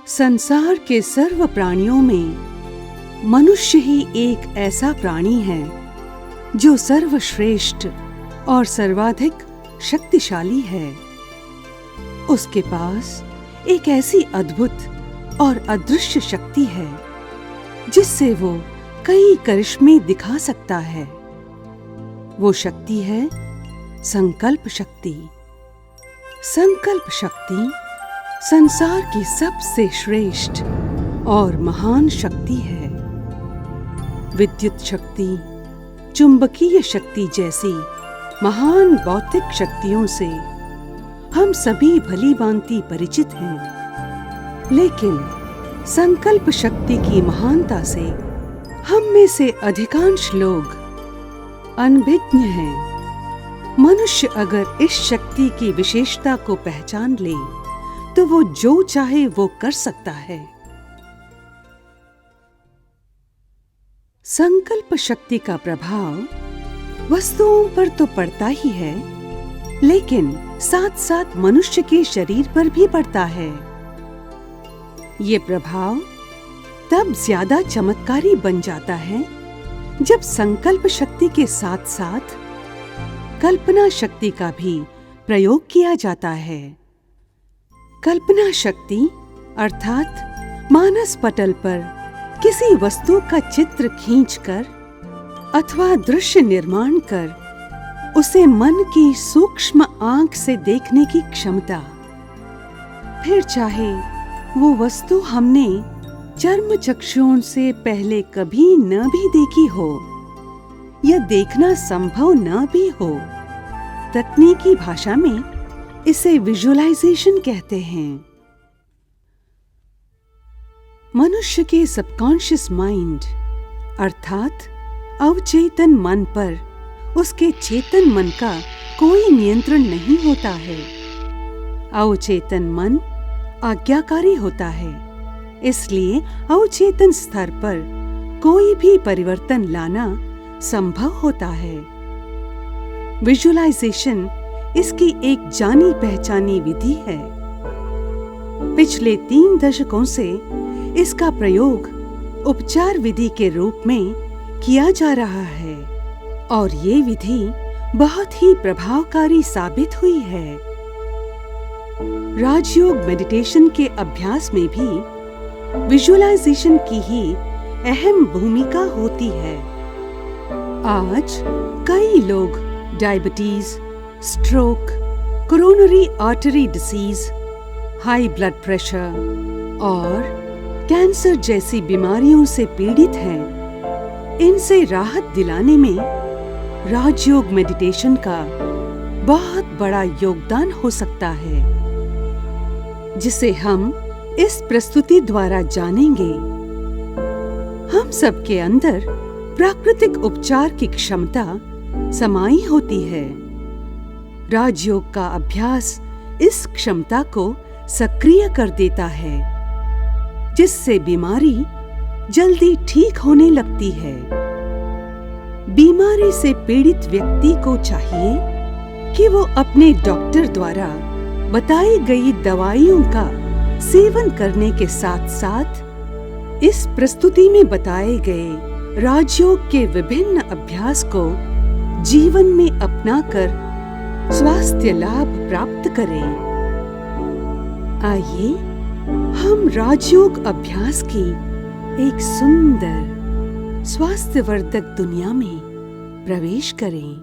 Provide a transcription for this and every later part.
संसार के सर्व प्राणियों में मनुष्य ही एक ऐसा प्राणी है जो सर्वश्रेष्ठ और सर्वाधिक शक्तिशाली है। उसके पास एक ऐसी अद्भुत और अदृश्य शक्ति है जिससे वो कई करिश्मे दिखा सकता है। वो शक्ति है संकल्प शक्ति। संकल्प शक्ति संसार की सबसे श्रेष्ठ और महान शक्ति है। विद्युत शक्ति, चुंबकीय शक्ति जैसी महान भौतिक शक्तियों से हम सभी भली भांति परिचित हैं, लेकिन संकल्प शक्ति की महानता से हम में से अधिकांश लोग अनभिज्ञ हैं। मनुष्य अगर इस शक्ति की विशेषता को पहचान ले तो वो जो चाहे वो कर सकता है। संकल्प शक्ति का प्रभाव वस्तुओं पर तो पड़ता ही है, लेकिन साथ साथ मनुष्य के शरीर पर भी पड़ता है। ये प्रभाव तब ज्यादा चमत्कारी बन जाता है जब संकल्प शक्ति के साथ साथ कल्पना शक्ति का भी प्रयोग किया जाता है। कल्पना शक्ति अर्थात मानस पटल पर किसी वस्तु का चित्र खींचकर अथवा दृश्य निर्माण कर उसे मन की सूक्ष्म आंख से देखने की क्षमता। फिर चाहे वो वस्तु हमने चर्म चक्षुओं से पहले कभी न भी देखी हो या देखना संभव न भी हो, तकनीकी भाषा में इसे विजुअलाइजेशन कहते हैं। मनुष्य के सबकॉन्शियस माइंड अर्थात अवचेतन मन पर उसके चेतन मन का कोई नियंत्रण नहीं होता है। अवचेतन मन आज्ञाकारी होता है, इसलिए अवचेतन स्तर पर कोई भी परिवर्तन लाना संभव होता है। विजुअलाइजेशन इसकी एक जानी पहचानी विधि है। पिछले 3 दशकों से इसका प्रयोग उपचार विधि के रूप में किया जा रहा है और ये विधि बहुत ही प्रभावकारी साबित हुई है। राजयोग मेडिटेशन के अभ्यास में भी विजुअलाइजेशन की ही अहम भूमिका होती है। आज कई लोग diabetes, stroke, coronary artery disease, high blood pressure और कैंसर जैसी बीमारियों से पीड़ित हैं। इनसे राहत दिलाने में राजयोग मेडिटेशन का बहुत बड़ा योगदान हो सकता है, जिसे हम इस प्रस्तुति द्वारा जानेंगे। हम सबके अंदर प्राकृतिक उपचार की क्षमता समाई होती है। राजयोग का अभ्यास इस क्षमता को सक्रिय कर देता है, जिससे बीमारी जल्दी ठीक होने लगती है। बीमारी से पीड़ित व्यक्ति को चाहिए कि वो अपने डॉक्टर द्वारा बताई गई दवाइयों का सेवन करने के साथ साथ इस प्रस्तुति में बताए गए राजयोग के विभिन्न अभ्यास को जीवन में अपनाकर स्वास्थ्य लाभ प्राप्त करें। आइए हम राजयोग अभ्यास की एक सुंदर स्वास्थ्यवर्धक दुनिया में प्रवेश करें।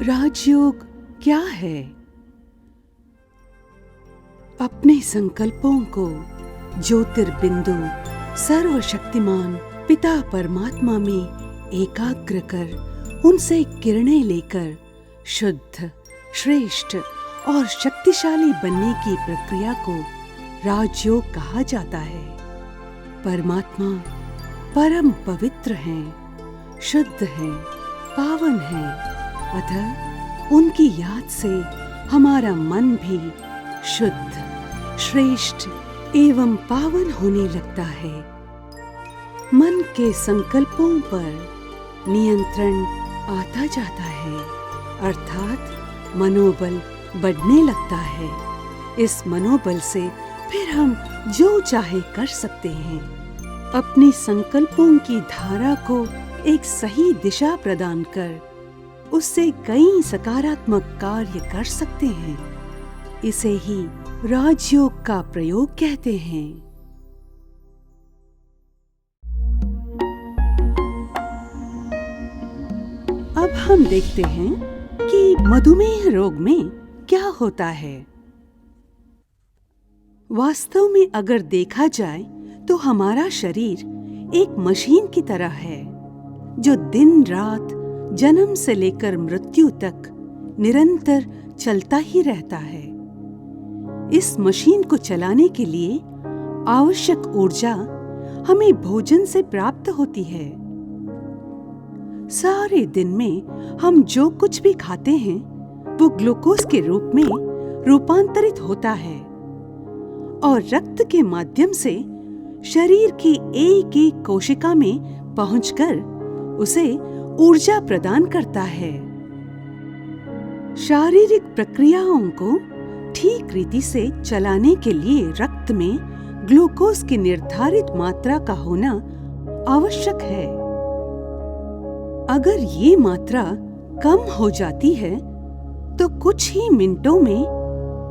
राजयोग क्या है? अपने संकल्पों को ज्योतिर्बिंदु सर्वशक्तिमान पिता परमात्मा में एकाग्र कर उनसे किरणें लेकर शुद्ध, श्रेष्ठ और शक्तिशाली बनने की प्रक्रिया को राजयोग कहा जाता है। परमात्मा परम पवित्र हैं, शुद्ध हैं, पावन हैं, अतः उनकी याद से हमारा मन भी शुद्ध, श्रेष्ठ एवं पावन होने लगता है। मन के संकल्पों पर नियंत्रण आता जाता है, अर्थात मनोबल बढ़ने लगता है। इस मनोबल से फिर हम जो चाहे कर सकते हैं। अपने संकल्पों की धारा को एक सही दिशा प्रदान कर उससे कई सकारात्मक कार्य कर सकते हैं। इसे ही राजयोग का प्रयोग कहते हैं। अब हम देखते हैं कि मधुमेह रोग में क्या होता है। वास्तव में अगर देखा जाए तो हमारा शरीर एक मशीन की तरह है जो दिन रात जन्म से लेकर मृत्यु तक निरंतर चलता ही रहता है। इस मशीन को चलाने के लिए आवश्यक ऊर्जा हमें भोजन से प्राप्त होती है। सारे दिन में हम जो कुछ भी खाते हैं वो ग्लूकोज के रूप में रूपांतरित होता है और रक्त के माध्यम से शरीर की एक एक कोशिका में पहुंचकर उसे ऊर्जा प्रदान करता है। शारीरिक प्रक्रियाओं को ठीक रीति से चलाने के लिए रक्त में ग्लूकोज की निर्धारित मात्रा का होना आवश्यक है। अगर ये मात्रा कम हो जाती है तो कुछ ही मिनटों में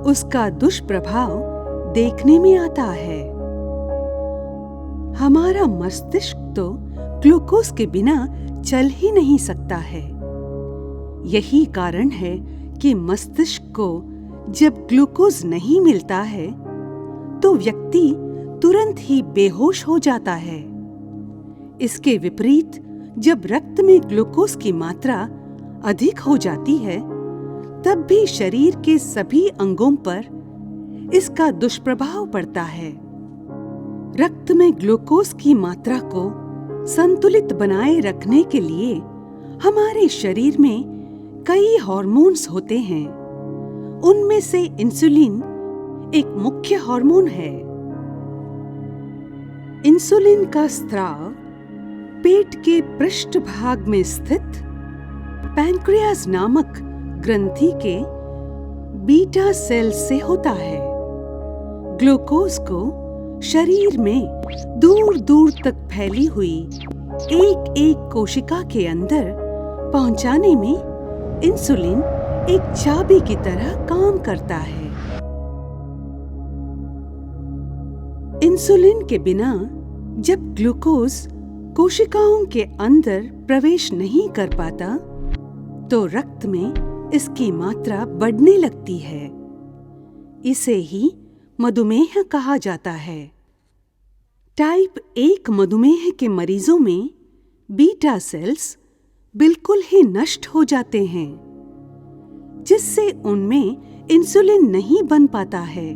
उसका दुष्प्रभाव देखने में आता है। हमारा मस्तिष्क तो ग्लूकोज के बिना चल ही नहीं सकता है। यही कारण है कि मस्तिष्क को जब ग्लूकोज नहीं मिलता है तो व्यक्ति तुरंत ही बेहोश हो जाता है। इसके विपरीत जब रक्त में ग्लूकोज की मात्रा अधिक हो जाती है तब भी शरीर के सभी अंगों पर इसका दुष्प्रभाव पड़ता है। रक्त में ग्लूकोज की मात्रा को संतुलित बनाए रखने के लिए हमारे शरीर में कई हार्मोन्स होते हैं। उनमें से इंसुलिन एक मुख्य हार्मोन है। इंसुलिन का स्राव पेट के पृष्ठभाग में स्थित पैंक्रियाज नामक ग्रंथि के बीटा सेल से होता है। ग्लूकोज को शरीर में दूर दूर तक फैली हुई एक एक कोशिका के अंदर पहुंचाने में इंसुलिन एक चाबी की तरह काम करता है। इंसुलिन के बिना जब ग्लूकोज कोशिकाओं के अंदर प्रवेश नहीं कर पाता तो रक्त में इसकी मात्रा बढ़ने लगती है। इसे ही मधुमेह कहा जाता है। टाइप 1 मधुमेह के मरीजों में बीटा सेल्स बिल्कुल ही नष्ट हो जाते हैं, जिससे उनमें इंसुलिन नहीं बन पाता है।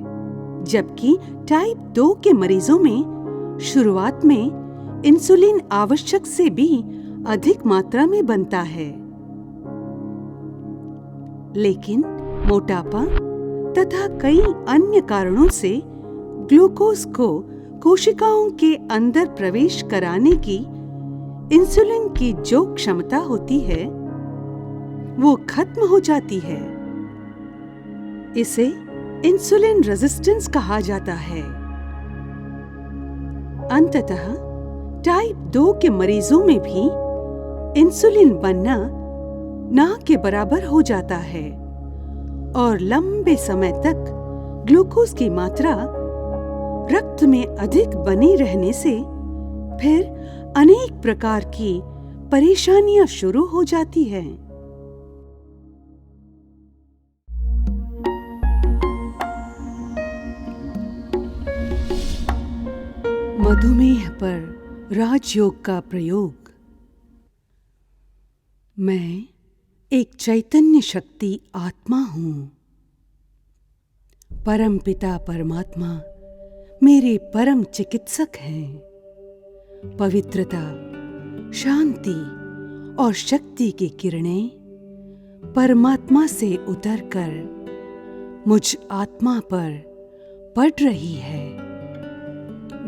जबकि टाइप 2 के मरीजों में शुरुआत में इंसुलिन आवश्यक से भी अधिक मात्रा में बनता है, लेकिन मोटापा तथा कई अन्य कारणों से ग्लूकोज को कोशिकाओं के अंदर प्रवेश कराने की इंसुलिन की जो क्षमता होती है वो खत्म हो जाती है। इसे इंसुलिन रेजिस्टेंस कहा जाता है। अंततः टाइप 2 के मरीजों में भी इंसुलिन बनना ना के बराबर हो जाता है और लंबे समय तक ग्लूकोज की मात्रा रक्त में अधिक बनी रहने से फिर अनेक प्रकार की परेशानियां शुरू हो जाती हैं। मधुमेह पर राजयोग का प्रयोग। मैं एक चैतन्य शक्ति आत्मा हूँ। परमपिता परमात्मा मेरे परम चिकित्सक हैं। पवित्रता, शांति और शक्ति की किरणें परमात्मा से उतरकर मुझ आत्मा पर पड़ रही है।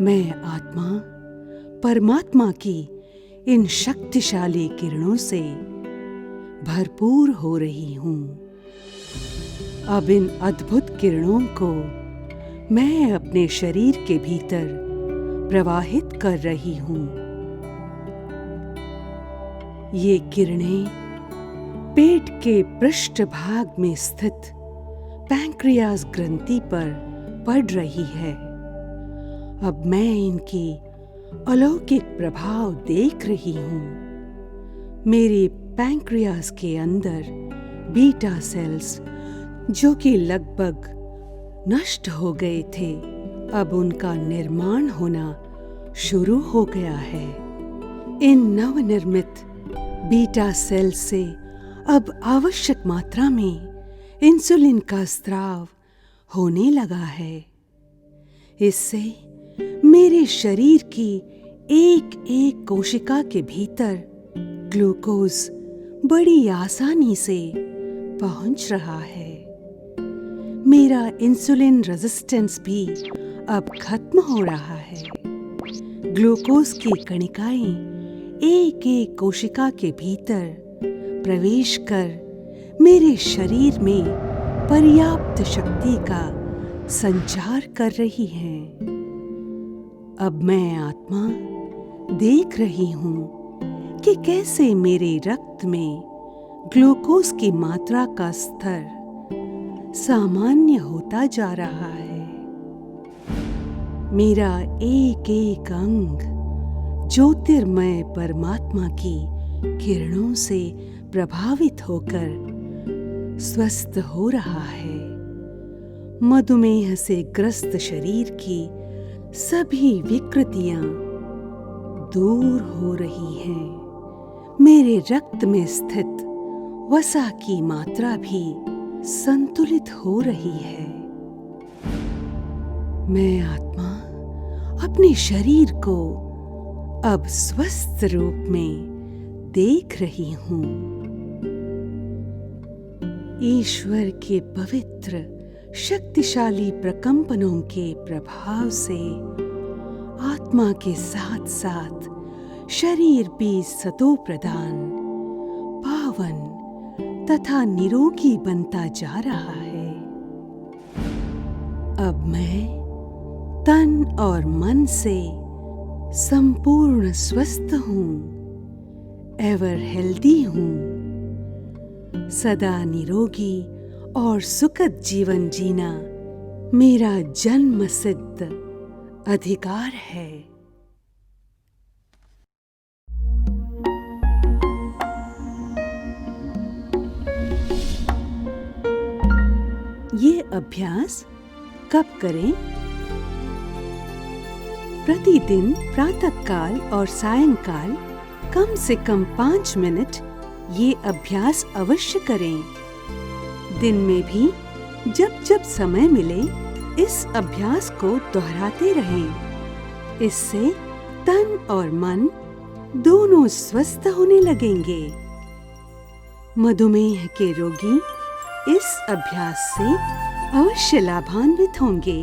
मैं आत्मा परमात्मा की इन शक्तिशाली किरणों से भरपूर हो रही हूँ। अब इन अद्भुत किरणों को मैं अपने शरीर के भीतर प्रवाहित कर रही हूँ। ये किरणें पेट के पृष्ठभाग में स्थित पैंक्रियास ग्रंथि पर पड़ रही है। अब मैं इनकी अलौकिक प्रभाव देख रही हूँ। मेरे पैंक्रियास के अंदर बीटा सेल्स, जो कि लगभग नष्ट हो गए थे, अब उनका निर्माण होना शुरू हो गया है। इन नवनिर्मित बीटा सेल्स से अब आवश्यक मात्रा में इंसुलिन का स्राव होने लगा है। इससे मेरे शरीर की एक एक कोशिका के भीतर ग्लूकोज बड़ी आसानी से पहुंच रहा है। मेरा इंसुलिन रेजिस्टेंस भी अब खत्म हो रहा है। ग्लूकोज की कणिकाएं एक एक कोशिका के भीतर प्रवेश कर मेरे शरीर में पर्याप्त शक्ति का संचार कर रही हैं। अब मैं आत्मा देख रही हूँ कि कैसे मेरे रक्त में ग्लूकोज की मात्रा का स्तर सामान्य होता जा रहा है। मेरा एक एक अंग ज्योतिर्मय परमात्मा की किरणों से प्रभावित होकर स्वस्थ हो रहा है। मधुमेह से ग्रस्त शरीर की सभी विकृतियां दूर हो रही हैं। मेरे रक्त में स्थित वसा की मात्रा भी संतुलित हो रही है। मैं आत्मा अपने शरीर को अब स्वस्थ रूप में देख रही हूँ। ईश्वर के पवित्र शक्तिशाली प्रकंपनों के प्रभाव से आत्मा के साथ साथ शरीर भी सतो प्रधान, पावन तथा निरोगी बनता जा रहा है। अब मैं तन और मन से संपूर्ण स्वस्थ हूँ, एवर हेल्दी हूँ। सदा निरोगी और सुखद जीवन जीना मेरा जन्म सिद्ध अधिकार है। ये अभ्यास कब करें? प्रतिदिन प्रातःकाल और सायंकाल कम से कम 5 मिनट ये अभ्यास अवश्य करें। दिन में भी जब जब समय मिले इस अभ्यास को दोहराते रहें। इससे तन और मन दोनों स्वस्थ होने लगेंगे। मधुमेह के रोगी इस अभ्यास से अवश्य लाभान्वित होंगे।